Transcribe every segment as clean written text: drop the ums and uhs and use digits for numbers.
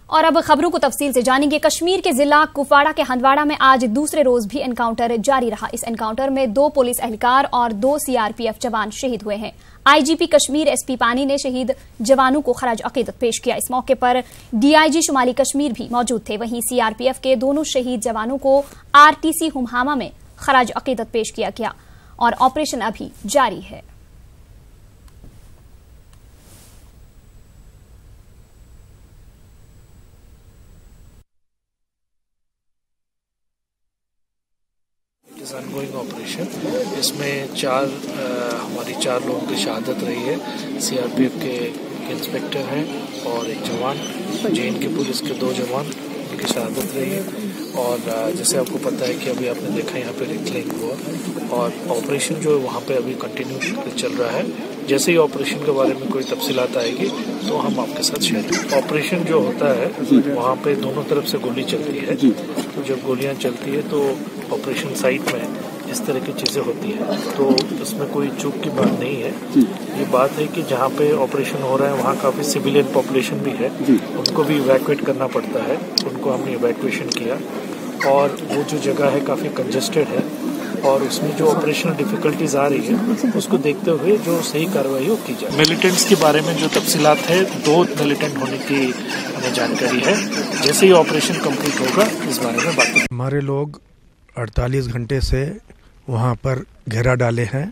और अब खबरों को तफसील से जानेंगे। कश्मीर के जिला कुपवाड़ा के हंदवाड़ा में आज दूसरे रोज भी एनकाउंटर जारी रहा। इस एनकाउंटर में 2 पुलिस एहलकार और 2 सीआरपीएफ जवान शहीद हुए हैं। आईजीपी कश्मीर एसपी पानी ने शहीद जवानों को खराज अकीदत पेश किया। इस मौके पर डीआईजी शुमाली कश्मीर भी मौजूद थे। वहीं सीआरपीएफ के दोनों शहीद जवानों को आरटीसी हुमहामा में खराज अकीदत पेश किया गया और ऑपरेशन अभी जारी है। ऑनगोइंग ऑपरेशन, इसमें हमारी 4 लोगों की शहादत रही है। सीआरपीएफ के इंस्पेक्टर हैं और एक जवान, जेएन के पुलिस के 2 जवान, उनकी शहादत रही है। और जैसे आपको पता है कि अभी आपने देखा यहाँ पे रिक्लेम हुआ और ऑपरेशन जो है वहाँ पे अभी कंटिन्यू चल रहा है। जैसे ही ऑपरेशन के बारे में कोई तफसीलात आएगी तो हम आपके साथ शेयर करेंगे। ऑपरेशन जो होता है वहाँ पे दोनों तरफ से गोली चलती है, तो जब गोलियाँ चलती है तो ऑपरेशन साइट में इस तरह की चीज़ें होती है, तो इसमें कोई चूक की बात नहीं है। ये बात है कि जहाँ पे ऑपरेशन हो रहा है वहाँ काफ़ी सिविलियन पॉपुलेशन भी है, उनको भी इवैक्यूएट करना पड़ता है। उनको हमने इवैक्यूएशन किया और वो जो जगह है काफ़ी कंजेस्टेड है और उसमें जो ऑपरेशनल डिफिकल्टीज आ रही है उसको देखते हुए जो सही कार्रवाई हो की जाए। मिलिटेंट्स के बारे में जो तफसीलात है, 2 मिलिटेंट होने की हमें जानकारी है। जैसे ही ऑपरेशन कंप्लीट होगा इस बारे में बात करेंगे। हमारे लोग 48 घंटे से वहाँ पर घेरा डाले हैं।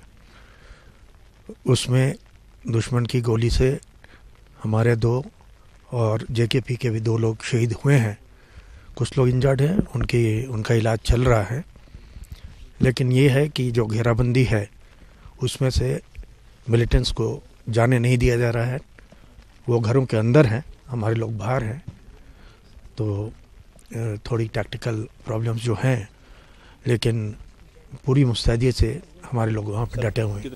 उसमें दुश्मन की गोली से हमारे 2 और जेकेपी के भी 2 लोग शहीद हुए हैं। कुछ लोग इंजर्ड हैं, उनका इलाज चल रहा है। लेकिन ये है कि जो घेराबंदी है उसमें से मिलिटेंट्स को जाने नहीं दिया जा रहा है। वो घरों के अंदर हैं, हमारे लोग बाहर हैं। तो थोड़ी टैक्टिकल प्रॉब्लम्स जो हैं, लेकिन पूरी मुस्तैदियत से हमारे लोग वहाँ पर डटे हुए हैं।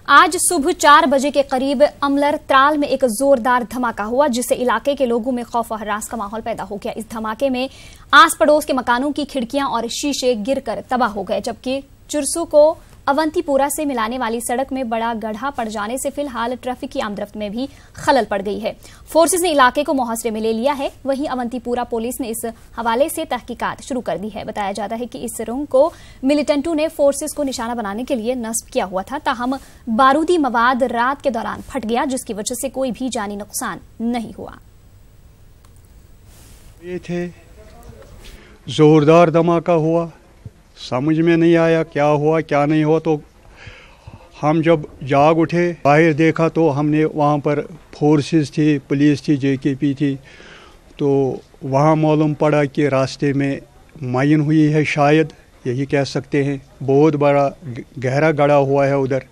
आज सुबह 4 बजे के करीब अमलर त्राल में एक जोरदार धमाका हुआ, जिससे इलाके के लोगों में खौफ और हरास का माहौल पैदा हो गया। इस धमाके में आस पड़ोस के मकानों की खिड़कियां और शीशे गिरकर तबाह हो गए, जबकि चुरसू को अवंतीपुरा से मिलाने वाली सड़क में बड़ा गड्ढा पड़ जाने से फिलहाल ट्रैफिक की आमदरफ्त में भी खलल पड़ गई है। फोर्सेस ने इलाके को मुहासरे में ले लिया है। वहीं अवंतीपुरा पुलिस ने इस हवाले से तहकीकात शुरू कर दी है। बताया जाता है कि इस रंग को मिलिटेंटों ने फोर्सेस को निशाना बनाने के लिए नस्ब किया हुआ था। ताहम बारूदी मवाद रात के दौरान फट गया, जिसकी वजह से कोई भी जानी नुकसान नहीं हुआ। ये थे जोरदार धमाका हुआ, समझ में नहीं आया क्या हुआ क्या नहीं हुआ। तो हम जब जाग उठे, बाहर देखा तो हमने वहाँ पर फोर्सेस थी, पुलिस थी, जेकेपी थी। तो वहाँ मालूम पड़ा कि रास्ते में माइन हुई है, शायद यही कह सकते हैं। बहुत बड़ा गहरा गड़ा हुआ है उधर।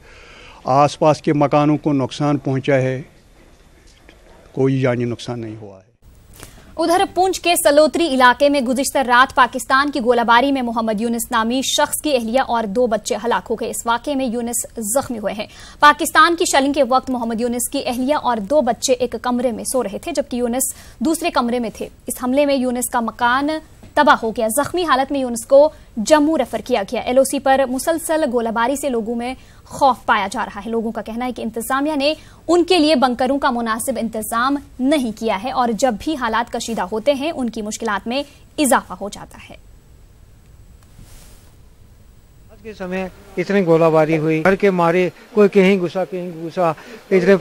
आसपास के मकानों को नुकसान पहुँचा है, कोई जानी नुकसान नहीं हुआ है। उधर पुंछ के सलोत्री इलाके में गुज़िश्ता रात पाकिस्तान की गोलाबारी में मोहम्मद यूनिस नामी शख्स की अहलिया और 2 बच्चे हलाक हो गए। इस वाकये में यूनिस जख्मी हुए हैं। पाकिस्तान की शेलिंग के वक्त मोहम्मद यूनिस की अहलिया और 2 बच्चे एक कमरे में सो रहे थे, जबकि यूनिस दूसरे कमरे में थे। इस हमले में यूनिस का मकान तबाह हो गया। जख्मी हालत में यूनिस को जम्मू रेफर किया गया। एलओसी पर मुसलसल गोलाबारी से लोगों में खौफ पाया जा रहा है। लोगों का कहना है कि इंतजामिया ने उनके लिए बंकरों का मुनासिब इंतजाम नहीं किया है और जब भी हालात कशीदा होते हैं उनकी मुश्किलात में इजाफा हो जाता है। आज के समय इतनी गोलाबारी हुई, घर के मारे कोई कहीं घुसा कहीं घुसा, इतने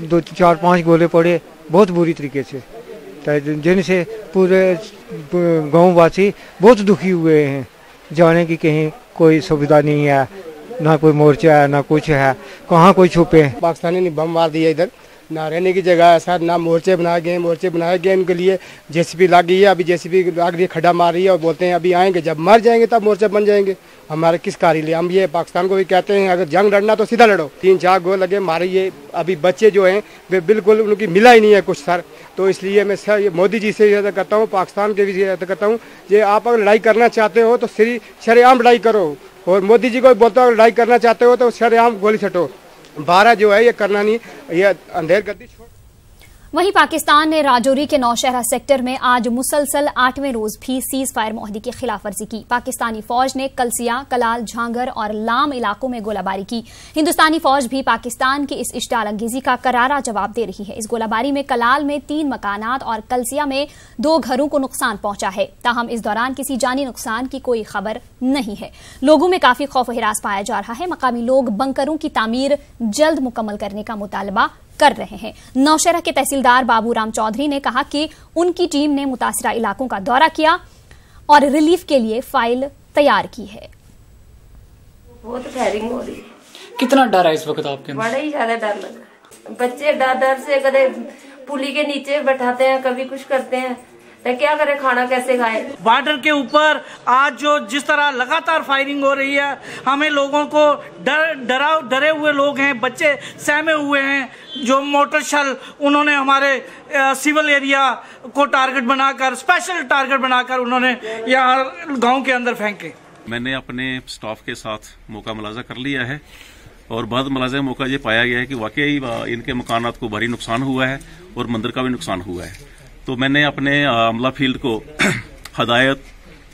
2, 4, 5 गोले पड़े बहुत बुरी तरीके से, जिनसे पूरे गाँव वासी बहुत दुखी हुए हैं। जाने की कहीं कोई सुविधा नहीं है, ना कोई मोर्चा है ना कुछ है, कहाँ कोई छुपे। पाकिस्तानी ने बम मार दिया, इधर ना रहने की जगह है सर, ना मोर्चे बनाए गए उनके लिए। जेसीबी लग गई है, अभी जेसीबी लग रही है, खड्डा मार रही है और बोलते हैं अभी आएंगे, जब मर जाएंगे तब मोर्चे बन जाएंगे। हमारे किस कार्य लिए? हम ये पाकिस्तान को भी कहते हैं अगर जंग लड़ना तो सीधा लड़ो। 3-4 गोल लगे मारे, ये अभी बच्चे जो हैं वे बिल्कुल उनकी मिला ही नहीं है कुछ सर। तो इसलिए मैं सर ये मोदी जी से यह करता हूँ, पाकिस्तान के भी यह करता हूँ, ये आप अगर लड़ाई करना चाहते हो तो शरेआम लड़ाई करो। और मोदी जी को बोलता हूँ लड़ाई करना चाहते हो तो शरेआम गोली छटो। 12 जो है ये करना नहीं, ये अंधेर गर्दी छोड़। वहीं पाकिस्तान ने राजौरी के नौशहरा सेक्टर में आज मुसलसल 8वें रोज भी सीज फायर माहदे की खिलाफवर्जी की। पाकिस्तानी फौज ने कलसिया, कलाल, झांगर और लाम इलाकों में गोलाबारी की। हिंदुस्तानी फौज भी पाकिस्तान की इस इश्तिआल अंगेजी का करारा जवाब दे रही है। इस गोलाबारी में कलाल में 3 मकानात और कलसिया में 2 घरों को नुकसान पहुंचा है। ताहम इस दौरान किसी जानी नुकसान की कोई खबर नहीं है। लोगों में काफी खौफ हिरास पाया जा रहा है। मकामी लोग बंकरों की तामीर जल्द मुकम्मल करने का मुतालबा कर रहे हैं। नौशहरा के तहसीलदार बाबू राम चौधरी ने कहा कि उनकी टीम ने मुतासिरा इलाकों का दौरा किया और रिलीफ के लिए फाइल तैयार की है। बहुत फायरिंग हो रही है। कितना डर है इस वक्त आपके अंदर? बड़ा ही ज्यादा डर लगा। बच्चे डर से कदे पुली के नीचे बैठाते हैं, कभी कुछ करते हैं, तो क्या करें, खाना कैसे खाए। बॉर्डर के ऊपर आज जो जिस तरह लगातार फायरिंग हो रही है, हमें लोगों को डरे हुए लोग हैं, बच्चे सहमे हुए हैं। जो मोटर शल उन्होंने हमारे सिविल एरिया को टारगेट बनाकर, स्पेशल टारगेट बनाकर उन्होंने यहाँ गांव के अंदर फेंके। मैंने अपने स्टाफ के साथ मौका मुलाजा कर लिया है और बाद मुलाजा मौका ये पाया गया है कि वाकई इनके मकानात को भारी नुकसान हुआ है और मंदिर का भी नुकसान हुआ है। तो मैंने अपने अमला फील्ड को हदायत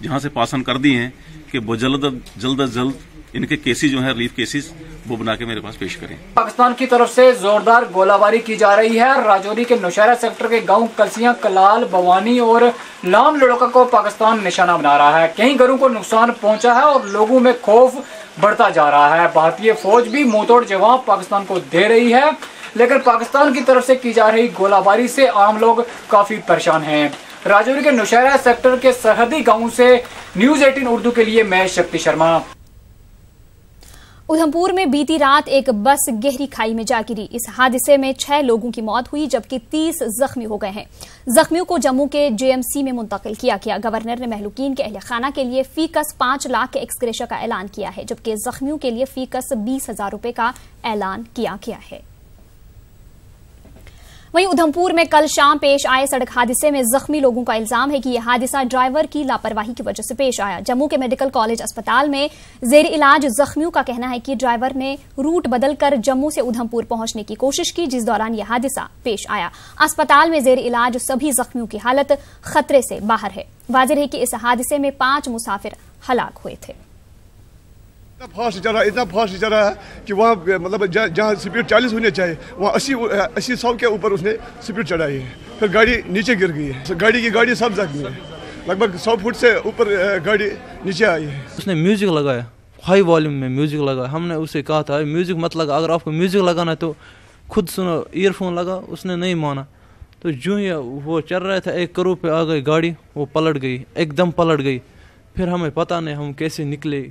जहां से पास ऑन कर दी हैं कि वो जल्द अज जल्द इनके केसेस जो हैं, रिलीफ केसेस, वो बना के मेरे पास पेश करें। पाकिस्तान की तरफ से जोरदार गोलाबारी की जा रही है। राजौरी के नौशहरा सेक्टर के गांव कलसियां, कलाल, भवानी और लाम लड़का को पाकिस्तान निशाना बना रहा है। कई घरों को नुकसान पहुंचा है और लोगों में खौफ बढ़ता जा रहा है। भारतीय फौज भी मुंहतोड़ जवाब पाकिस्तान को दे रही है, लेकिन पाकिस्तान की तरफ से की जा रही गोलाबारी से आम लोग काफी परेशान हैं। राजौरी के नौशहरा सेक्टर के सरहदी गांव से न्यूज़ 18 उर्दू के लिए मैं शक्ति शर्मा। उधमपुर में बीती रात एक बस गहरी खाई में जा गिरी। इस हादसे में 6 लोगों की मौत हुई जबकि 30 जख्मी हो गए हैं। जख्मियों को जम्मू के जेएमसी में मुंतकिल किया गया। गवर्नर ने महलूकीन के अहल खाना के लिए फीकस 5 लाख के एक्सग्रेशा का ऐलान किया है, जबकि जख्मियों के लिए फीकस 20,000 रुपए का ऐलान किया गया है। वहीं उधमपुर में कल शाम पेश आए सड़क हादसे में जख्मी लोगों का इल्जाम है कि यह हादसा ड्राइवर की लापरवाही की वजह से पेश आया। जम्मू के मेडिकल कॉलेज अस्पताल में जेर इलाज जख्मियों का कहना है कि ड्राइवर ने रूट बदलकर जम्मू से उधमपुर पहुंचने की कोशिश की, जिस दौरान यह हादसा पेश आया। अस्पताल में जेर इलाज सभी जख्मियों की हालत खतरे से बाहर है। वाज़ेह है कि इस हादसे में 5 मुसाफिर हलाक हुए थे। इतना फास्ट चला है कि वहाँ मतलब जहाँ स्पीड 40 होनी चाहिए वहाँ 80-100 के ऊपर उसने स्पीड चढ़ाई है। फिर गाड़ी नीचे गिर गई है। गाड़ी सब जख्मी है। लगभग 100 फुट से ऊपर गाड़ी नीचे आई है। उसने म्यूजिक लगाया, हाई वॉल्यूम में म्यूजिक लगाया। हमने उसे कहा था म्यूजिक मत लगा, अगर आपको म्यूजिक लगाना है तो खुद सुनो। ईयरफोन लगा, उसने नहीं माना। तो जो ही वो चल रहा था 1 करोड़ पे आ गई गाड़ी, वो पलट गई, एकदम पलट गई। फिर हमें पता नहीं हम कैसे निकले।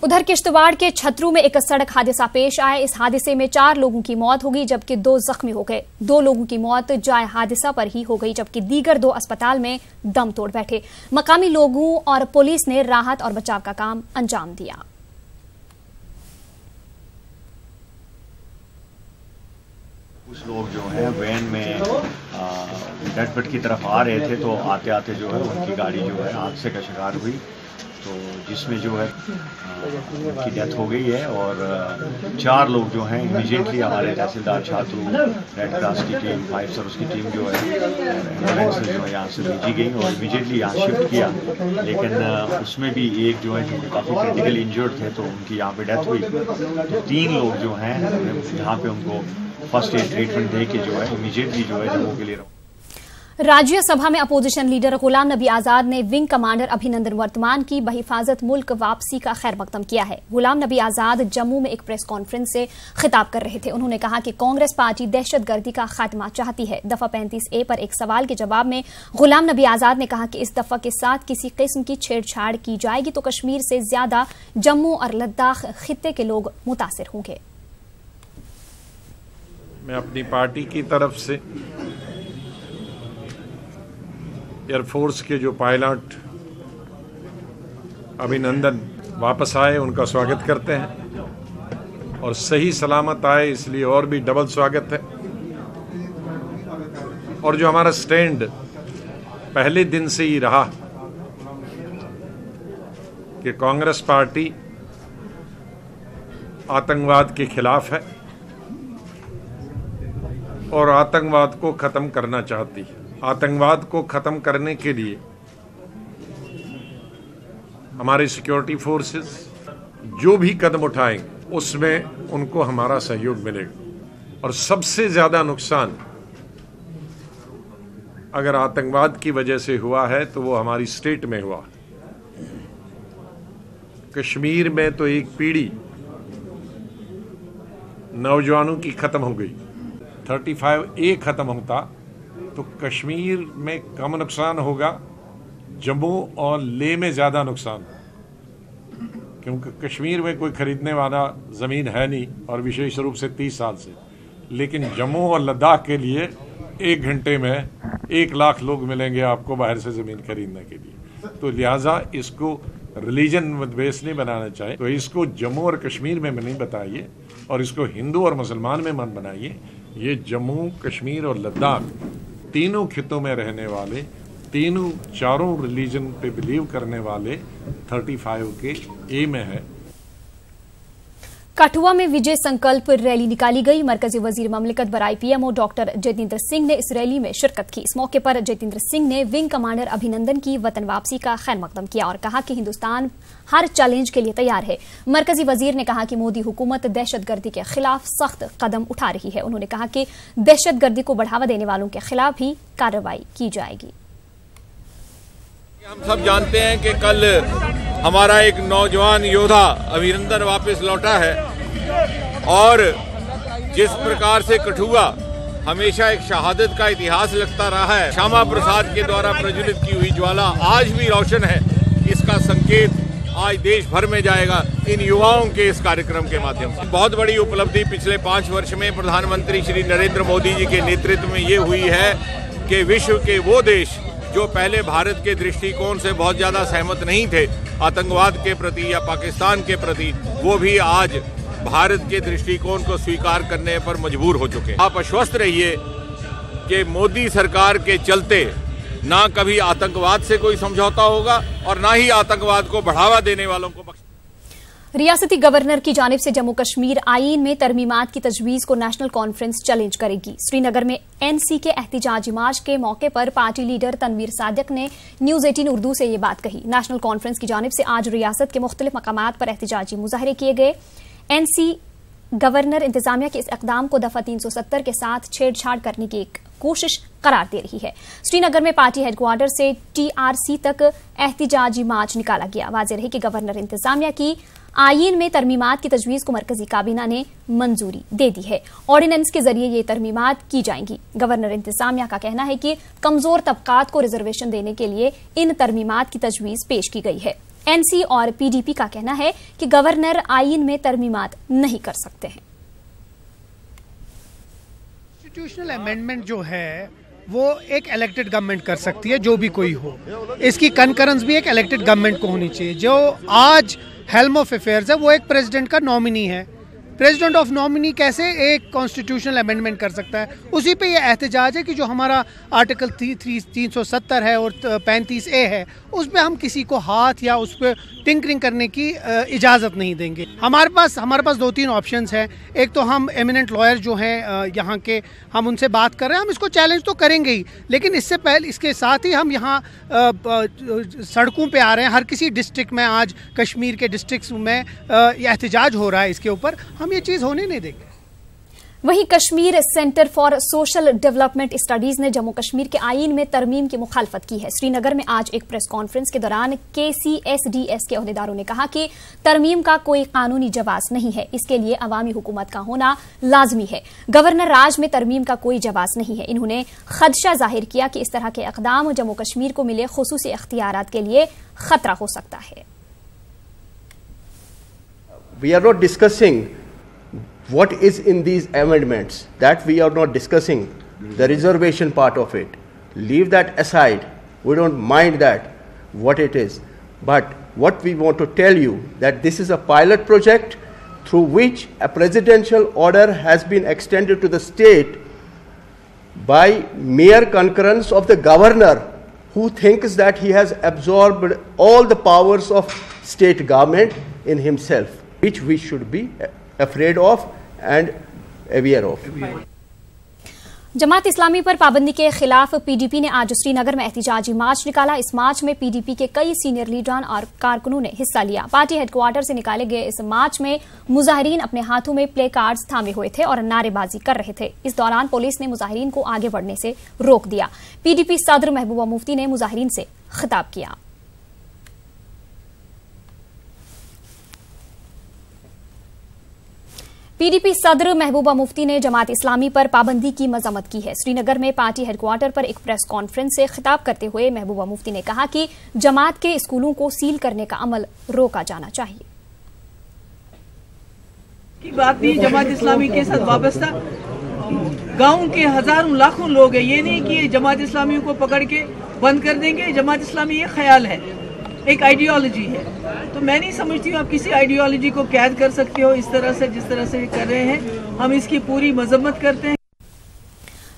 उधर किश्तवाड़ के छतरू में एक सड़क हादसा पेश आया। इस हादसे में 4 लोगों की मौत हो गई जबकि 2 जख्मी हो गए। 2 लोगों की मौत जाए हादसा पर ही हो गई जबकि दीगर 2 अस्पताल में दम तोड़ बैठे। मकामी लोगों और पुलिस ने राहत और बचाव का काम अंजाम दिया। कुछ लोग जो है वैन में डटपट की तरफ आ रहे थे, तो आते आते जो है उनकी गाड़ी जो है हादसे का शिकार हुई, तो जिसमें जो है उनकी डेथ हो गई है। और 4 लोग जो हैं इमीडिएटली हमारे तहसीलदार छात्रू, रेड क्रॉस की टीम, 5 सर्विस की टीम जो है एम्बुलेंस जो है यहाँ से भेजी गई और इमीडिएटली यहाँ शिफ्ट किया। लेकिन उसमें भी एक जो है जो काफ़ी क्रिटिकली इंजर्ड थे, तो उनकी यहाँ पे डेथ हुई। तो 3 लोग जो हैं यहाँ पे उनको फर्स्ट एड ट्रीटमेंट दे के जो है इमीडिएटली जो है जम्मू के लिए। राज्यसभा में अपोजिशन लीडर गुलाम नबी आजाद ने विंग कमांडर अभिनंदन वर्तमान की बहिफाजत मुल्क वापसी का खैर मकदम किया है। गुलाम नबी आजाद जम्मू में एक प्रेस कॉन्फ्रेंस से खिताब कर रहे थे। उन्होंने कहा कि कांग्रेस पार्टी दहशतगर्दी का खात्मा चाहती है। दफा 35A पर एक सवाल के जवाब में गुलाम नबी आजाद ने कहा कि इस दफा के साथ किसी किस्म की छेड़छाड़ की जाएगी तो कश्मीर से ज्यादा जम्मू और लद्दाख खित्ते के लोग मुतासिर होंगे। मैं अपनी पार्टी की तरफ से एयरफोर्स के जो पायलट अभिनंदन वापस आए उनका स्वागत करते हैं और सही सलामत आए इसलिए और भी डबल स्वागत है। और जो हमारा स्टैंड पहले दिन से ही रहा कि कांग्रेस पार्टी आतंकवाद के खिलाफ है, और आतंकवाद को खत्म करना चाहती है। आतंकवाद को खत्म करने के लिए हमारे सिक्योरिटी फोर्सेस जो भी कदम उठाएंगे उसमें उनको हमारा सहयोग मिलेगा। और सबसे ज्यादा नुकसान अगर आतंकवाद की वजह से हुआ है तो वो हमारी स्टेट में हुआ। कश्मीर में तो एक पीढ़ी नौजवानों की खत्म हो गई। 35A खत्म होता तो कश्मीर में कम नुकसान होगा, जम्मू और लेह में ज्यादा नुकसान, क्योंकि कश्मीर में कोई खरीदने वाला जमीन है नहीं और विशेष रूप से 30 साल से। लेकिन जम्मू और लद्दाख के लिए 1 घंटे में 1 लाख लोग मिलेंगे आपको बाहर से जमीन खरीदने के लिए। तो लिहाजा इसको रिलीजन बेस नहीं बनाना चाहिए, तो इसको जम्मू और कश्मीर में नहीं बताइए और इसको हिंदू और मुसलमान में मत बनाइए। ये जम्मू, कश्मीर और लद्दाख तीनों खितों में रहने वाले, चारों रिलीजन पे बिलीव करने वाले 35A में है। कठुआ में विजय संकल्प रैली निकाली गई। मरकजी वजीर ममलिकत बराई पीएमओ डॉक्टर जितेंद्र सिंह ने इस रैली में शिरकत की। इस मौके पर जितेंद्र सिंह ने विंग कमांडर अभिनंदन की वतन वापसी का खैर मकदम किया और कहा कि हिंदुस्तान हर चैलेंज के लिए तैयार है। मरकजी वजीर ने कहा कि मोदी हुकूमत दहशतगर्दी के खिलाफ सख्त कदम उठा रही है। उन्होंने कहा कि दहशतगर्दी को बढ़ावा देने वालों के खिलाफ भी कार्रवाई की जाएगी। हम सब जानते हैं कि कल हमारा एक नौजवान योद्धा अभिनंदन वापस लौटा है और जिस प्रकार से कठुआ हमेशा एक शहादत का इतिहास लगता रहा है, श्यामा प्रसाद के द्वारा प्रज्वलित की हुई ज्वाला आज भी रोशन है। इसका संकेत आज देश भर में जाएगा इन युवाओं के इस कार्यक्रम के माध्यम से। बहुत बड़ी उपलब्धि पिछले 5 वर्ष में प्रधानमंत्री श्री नरेंद्र मोदी जी के नेतृत्व में ये हुई है कि विश्व के वो देश जो पहले भारत के दृष्टिकोण से बहुत ज्यादा सहमत नहीं थे आतंकवाद के प्रति या पाकिस्तान के प्रति, वो भी आज भारत के दृष्टिकोण को स्वीकार करने पर मजबूर हो चुके हैं। आप आश्वस्त रहिए कि मोदी सरकार के चलते ना कभी आतंकवाद से कोई समझौता होगा और ना ही आतंकवाद को बढ़ावा देने वालों को रियासती गवर्नर की जानिब से जम्मू कश्मीर आईन में तरमीमात की तजवीज को नेशनल कॉन्फ्रेंस चैलेंज करेगी। श्रीनगर में एनसी के एहतिजाजी मार्च के मौके पर पार्टी लीडर तनवीर सादिक ने न्यूज 18 उर्दू से ये बात कही। नेशनल कॉन्फ्रेंस की जानिब से आज रियासत के मुख्तलिफ मकामात पर एहतिजाजी मुजाहरे किए गए। एनसी गवर्नर इंतजामिया के इस इकदाम को दफा 370 के साथ छेड़छाड़ करने की एक कोशिश करार दे रही है। श्रीनगर में पार्टी हेडक्वार्टर से टीआरसी तक एहतिजाजी मार्च निकाला गया। वाज़ेह रही कि गवर्नर इंतजामिया की आईन में तरमीमात की तजवीज को मरकजी काबीना ने मंजूरी दे दी है। ऑर्डिनेंस के जरिए ये तरमीमात की जाएंगी। गवर्नर इंतजामिया का कहना है कि कमजोर तबकात को रिजर्वेशन देने के लिए इन तरमीमात की तजवीज पेश की गई है। एनसी और पीडीपी का कहना है कि गवर्नर आईन में तरमीमात नहीं कर सकते हैं। कॉन्स्टिट्यूशनल अमेंडमेंट जो है वो एक इलेक्टेड गवर्नमेंट कर सकती है, जो भी कोई हो। इसकी कंकरेंस भी एक इलेक्टेड गवर्नमेंट को होनी चाहिए। जो आज हेल्म ऑफ अफेयर्स है वो एक प्रेसिडेंट का नॉमिनी है। प्रेसिडेंट ऑफ नॉमिनी कैसे एक कॉन्स्टिट्यूशनल अमेंडमेंट कर सकता है? उसी पे ये एहतजाज है कि जो हमारा आर्टिकल 370 है और 35A है, उस पर हम किसी को हाथ या उस पर टिंकरिंग करने की इजाज़त नहीं देंगे। हमारे पास 2-3 ऑप्शंस हैं। एक तो हम एमिनेंट लॉयर जो हैं यहाँ के, हम उनसे बात कर रहे हैं। हम इसको चैलेंज तो करेंगे ही, लेकिन इससे पहले इसके साथ ही हम यहाँ सड़कों पे आ रहे हैं। हर किसी डिस्ट्रिक्ट में आज कश्मीर के डिस्ट्रिक्ट्स में एहतजाज हो रहा है। इसके ऊपर हम ये चीज़ होने नहीं देंगे। वहीं Kashmir centre for social development studies ने जम्मू कश्मीर के आईन में तरमीम की मुखालफत की है। श्रीनगर में आज एक प्रेस कॉन्फ्रेंस के दौरान KCSDS के अहदेदारों ने कहा कि तरमीम का कोई कानूनी जवाज नहीं है, इसके लिए अवामी हुकूमत का होना लाजमी है। गवर्नर राज में तरमीम का कोई जवाज नहीं है। इन्होंने खदशा जाहिर किया कि इस तरह के इकदाम जम्मू कश्मीर को मिले खुसूसी इख्तियारात के लिए खतरा हो सकता है। We are not discussing what is in these amendments, that we are not discussing the reservation part of it. Leave that aside. We don't mind that, what it is. But what we want to tell you that this is a pilot project through which a presidential order has been extended to the state by mere concurrence of the governor, who thinks that he has absorbed all the powers of state government in himself, which we should be afraid of and aware of. Jamaat Islami पर पाबंदी के खिलाफ PDP ने आज श्रीनगर में एहतजाजी मार्च निकाला। इस मार्च में पीडीपी के कई सीनियर लीडरान और कारकुनों ने हिस्सा लिया। पार्टी हेडक्वार्टर से निकाले गए इस मार्च में मुजाहिरीन अपने हाथों में प्ले कार्ड्स थामे हुए थे और नारेबाजी कर रहे थे। इस दौरान पुलिस ने मुजाहिरीन को आगे बढ़ने से रोक दिया। पीडीपी सदर महबूबा मुफ्ती ने मुजाहिरीन से खिताब किया। पीडीपी सदर महबूबा मुफ्ती ने जमात इस्लामी पर पाबंदी की मजम्मत की है। श्रीनगर में पार्टी हेडक्वार्टर पर एक प्रेस कॉन्फ्रेंस से खिताब करते हुए महबूबा मुफ्ती ने कहा कि जमात के स्कूलों को सील करने का अमल रोका जाना चाहिए। की बात नहीं, जमात इस्लामी के साथ वाबस्ता गांव के हजारों लाखों लोग हैं। ये नहीं कि जमात इस्लामियों को पकड़ के बंद कर देंगे। जमात इस्लामी ये ख्याल है, एक आइडियोलॉजी है। तो मैं नहीं समझती हूँ आप किसी आइडियोलॉजी को कैद कर सकते हो इस तरह से, जिस तरह से कर रहे हैं। हम इसकी पूरी मजम्मत करते हैं।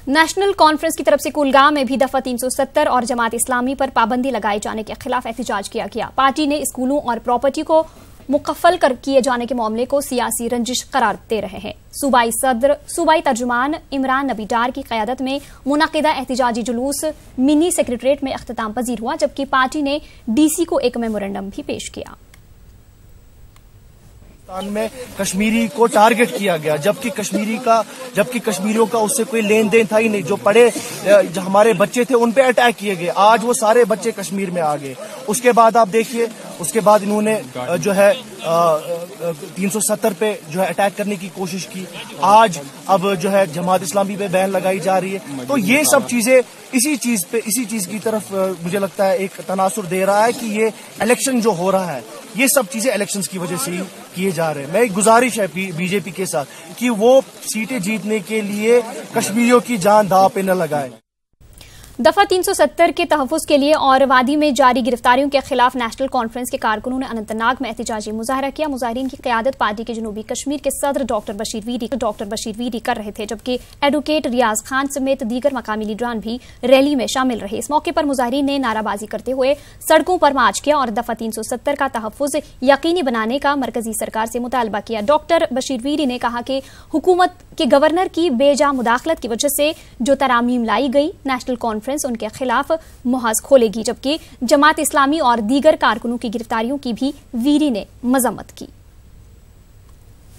नेशनल कॉन्फ्रेंस की तरफ से कुलगाम में भी दफा 370 और जमात इस्लामी पर पाबंदी लगाए जाने के खिलाफ एहतजाज किया गया। पार्टी ने स्कूलों और प्रॉपर्टी को मुकफ्फल किए जाने के मामले को सियासी रंजिश करार दे रहे हैं। सूबाई तर्जुमान इमरान नबी डार की क़यादत में मुनाकिदा एहतजाजी जुलूस मिनी सेक्रेटरीट में अख्तिताम पजीर हुआ, जबकि पार्टी ने डीसी को एक मेमोरेंडम भी पेश किया। में कश्मीरी को टारगेट किया गया, जबकि कश्मीरियों का उससे कोई लेन देन था ही नहीं। जो हमारे बच्चे थे उन पे अटैक किए गए। आज वो सारे बच्चे कश्मीर में आ गए। उसके बाद आप देखिए, उसके बाद इन्होंने जो है 370 पे जो है अटैक करने की कोशिश की। आज अब जो है जमात इस्लामी पे बैन लगाई जा रही है। तो ये सब चीजें इसी चीज की तरफ मुझे लगता है एक तनासुर दे रहा है कि ये इलेक्शन जो हो रहा है, ये सब चीजें इलेक्शंस की वजह से ही किए जा रहे हैं। मैं एक गुजारिश है बीजेपी के साथ कि वो सीटें जीतने के लिए कश्मीरियों की जान दांव पे न लगाए। दफा 370 के तहफ़्फ़ुज़ के लिए और वादी में जारी गिरफ्तारियों के खिलाफ नेशनल कॉन्फ्रेंस के कारकुनों ने अनंतनाग में एहतजाजी मुजाहरा किया। मुजाहिरीन की क़यादत पार्टी के जनूबी कश्मीर के सदर डॉक्टर बशीर वीरी कर रहे थे, जबकि एडवोकेट रियाज खान समेत दीगर मकामी लीडरान भी रैली में शामिल रहे। इस मौके पर मुजाहिरीन ने नाराबाजी करते हुए सड़कों पर मार्च किया और दफा 370 का तहफ़्फ़ुज़ यकीनी बनाने का मरकजी सरकार से मुतालबा किया। डॉक्टर बशीर वीरी ने कहा कि हुकूमत के गवर्नर की बेजा मुदाखलत की वजह से जो तरामीम लाई गई, नेशनल कॉन्फ्रेंस उनके खिलाफ मुहज खोलेगी, जबकि जमात इस्लामी और दीगर कारकुनों की गिरफ्तारियों की भी वीरी ने मजम्मत की।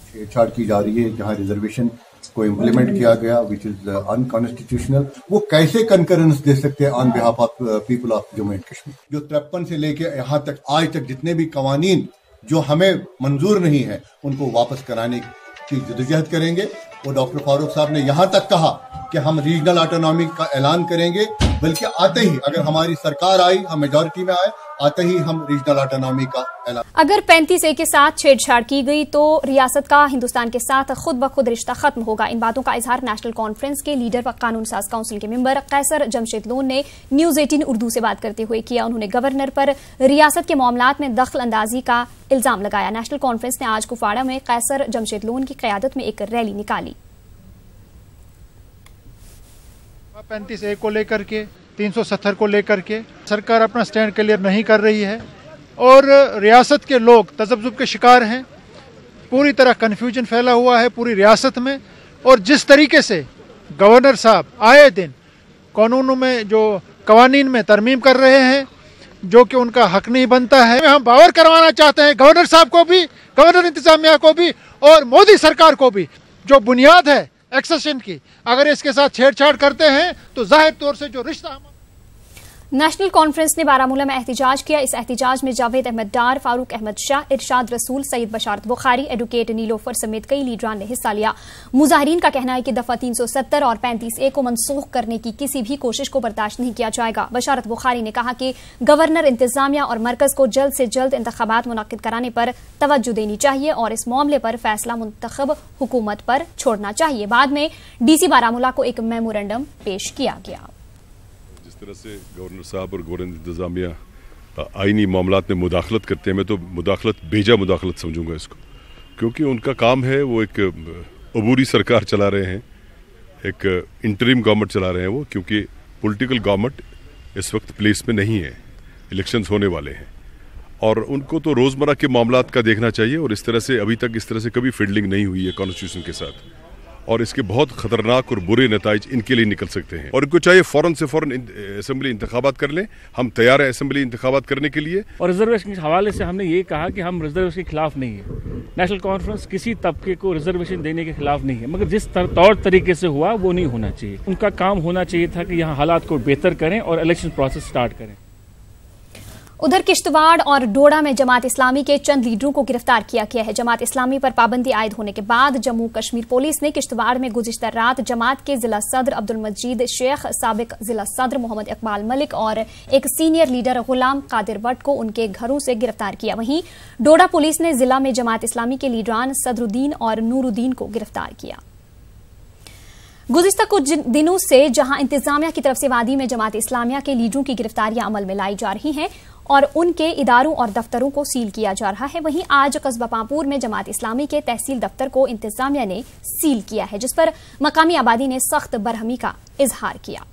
छेड़छाड़ की जा रही है, जहां रिजर्वेशन को इम्प्लीमेंट किया गया विच इज अनकॉन्स्टिट्यूशनल, वो कैसे कंकरेंस दे सकते हैं on behalf of people of Jammu and Kashmir. जो 53 से लेके यहाँ तक आज तक जितने भी कवानीन जो हमें मंजूर नहीं है, उनको वापस कराने की जद्दोजहद करेंगे। वो डॉक्टर फारूक साहब ने यहाँ तक कहा कि हम रीजनल ऑटोनॉमी का ऐलान करेंगे, बल्कि आते ही अगर हमारी सरकार आई, हम मेजॉरिटी में आए, आते ही हम रीजनल ऑटोनॉमी का ऐलान। अगर 35A के साथ छेड़छाड़ की गई तो रियासत का हिंदुस्तान के साथ खुद ब खुद रिश्ता खत्म होगा। इन बातों का इजहार नेशनल कॉन्फ्रेंस के लीडर व कानून साज काउंसिल के मेंबर कैसर जमशेद लोन ने न्यूज 18 उर्दू से बात करते हुए किया। उन्होंने गवर्नर पर रियासत के मामलात में दखल अंदाजी का इल्जाम लगाया। नेशनल कॉन्फ्रेंस ने आज कुपवाड़ा में कैसर जमशेद लोन की क़यादत में एक रैली निकाली। 35A को लेकर के, 370 को लेकर के सरकार अपना स्टैंड क्लियर नहीं कर रही है और रियासत के लोग तजब्जुब के शिकार हैं। पूरी तरह कन्फ्यूजन फैला हुआ है पूरी रियासत में। और जिस तरीके से गवर्नर साहब आए दिन कानूनों में जो कवानीन में तरमीम कर रहे हैं, जो कि उनका हक नहीं बनता है, हम बावर करवाना चाहते हैं गवर्नर साहब को भी, गवर्नर इंतजामिया को भी और मोदी सरकार को भी। जो बुनियाद है एक्सेशन की, अगर इसके साथ छेड़छाड़ करते हैं तो जाहिर तौर से जो रिश्ता। नेशनल कॉन्फ्रेंस ने बारामूला में एहतजाज किया। इस एहतजाज में जावेद अहमद डार, फारूक अहमद शाह, इरशाद रसूल, सईद बशारत बुखारी, एडवोकेट नीलोफर समेत कई लीडरान ने हिस्सा लिया। मुजाहिरीन का कहना है कि दफा 370 और 35A को मनसूख करने की किसी भी कोशिश को बर्दाश्त नहीं किया जाएगा। बशारत बुखारी ने कहा कि गवर्नर, इंतजामिया और मरकज को जल्द से जल्द इंतखाबात मुनक्किद कराने पर तवज्जो देनी चाहिए और इस मामले पर फैसला मुंतखब हुकूमत पर छोड़ना चाहिए। बाद में डीसी बारामूला को एक मेमोरेंडम पेश किया गया। जिस तरह से गवर्नर साहब और गवर्नर इंतजामिया आईनी मामलात में मुदाखलत करते हैं, मैं तो मुदाखलत बेजा मुदाखलत समझूंगा इसको, क्योंकि उनका काम है, वो एक अबूरी सरकार चला रहे हैं, एक इंटरिम गवर्नमेंट चला रहे हैं वो, क्योंकि पॉलिटिकल गवर्नमेंट इस वक्त प्लेस में नहीं है, इलेक्शंस होने वाले हैं और उनको तो रोज़मर्रा के मामलात का देखना चाहिए। और इस तरह से अभी तक इस तरह से कभी फील्डिंग नहीं हुई है कॉन्स्टिट्यूशन के साथ। और इसके बहुत खतरनाक और बुरे नताइज इनके लिए निकल सकते हैं। और इनको चाहिए फ़ौरन से फ़ौरन असेंबली इंतखाबात कर लें। हम तैयार हैं असेंबली इंतखाबात करने के लिए। और रिजर्वेशन के हवाले से हमने ये कहा कि हम रिजर्वेशन के खिलाफ नहीं है। नेशनल कॉन्फ्रेंस किसी तबके को रिजर्वेशन देने के खिलाफ नहीं है, मगर जिस तौर तरीके से हुआ वो नहीं होना चाहिए। उनका काम होना चाहिए था कि यहाँ हालात को बेहतर करें और इलेक्शन प्रोसेस स्टार्ट करें। उधर किश्तवाड़ और डोडा में जमात इस्लामी के चंद लीडरों को गिरफ्तार किया गया है। जमात इस्लामी पर पाबंदी आयद होने के बाद जम्मू कश्मीर पुलिस ने किश्तवाड़ में गुज़िश्ता रात जमात के जिला सदर अब्दुल मजीद शेख, साबिक जिला सदर मोहम्मद इकबाल मलिक और एक सीनियर लीडर गुलाम कादिर भट्ट को उनके घरों से गिरफ्तार किया। वहीं डोडा पुलिस ने जिला में जमात इस्लामी के लीडरान सदरुद्दीन और नूरुद्दीन को गिरफ्तार किया। गुज़िश्ता कुछ दिनों से जहां इंतजामिया की तरफ से वादी में जमात इस्लामिया के लीडरों की गिरफ्तारियां अमल में लाई जा रही हैं और उनके इदारों और दफ्तरों को सील किया जा रहा है, वहीं आज कस्बा पांपुर में जमात इस्लामी के तहसील दफ्तर को इंतजामिया ने सील किया है, जिस पर मकामी आबादी ने सख्त बरहमी का इजहार किया।